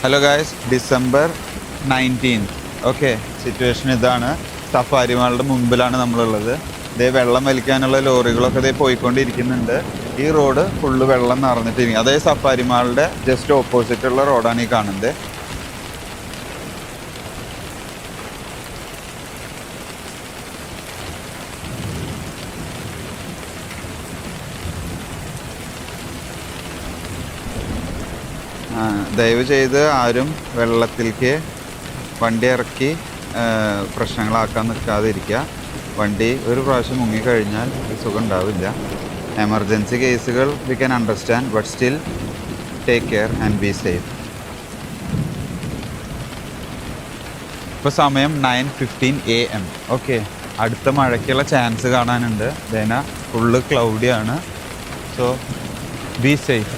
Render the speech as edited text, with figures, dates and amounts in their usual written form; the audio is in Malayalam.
Hello guys, December 19 okay. Situation ഇതാണ്. സഫാരി മാളുടെ മുമ്പിലാണ് നമ്മളുള്ളത്. ഇതേ വെള്ളം വലിക്കാനുള്ള ലോറികളൊക്കെ ഇതേ പോയിക്കൊണ്ടിരിക്കുന്നുണ്ട്. ഈ റോഡ് ഫുള്ള് വെള്ളം നിറഞ്ഞിട്ടിരിക്കും. അതേ സഫാരി മാളുടെ ജസ്റ്റ് ഓപ്പോസിറ്റുള്ള റോഡാണ് ഈ കാണുന്നത്. ദയവ് ചെയ്ത് ആരും വെള്ളത്തിലേക്ക് വണ്ടി ഇറക്കി പ്രശ്നങ്ങളാക്കാൻ നിൽക്കാതിരിക്കുക. വണ്ടി ഒരു പ്രാവശ്യം മുങ്ങിക്കഴിഞ്ഞാൽ സുഖം ഉണ്ടാവില്ല. എമർജൻസി കേസുകൾ we can understand, but still take care and be safe. ഇപ്പോൾ സമയം 9:15 AM. ഓക്കെ, അടുത്ത മഴയ്ക്കുള്ള ചാൻസ് കാണാനുണ്ട്. ഫുള്ള് ക്ലൗഡിയാണ്. So be safe.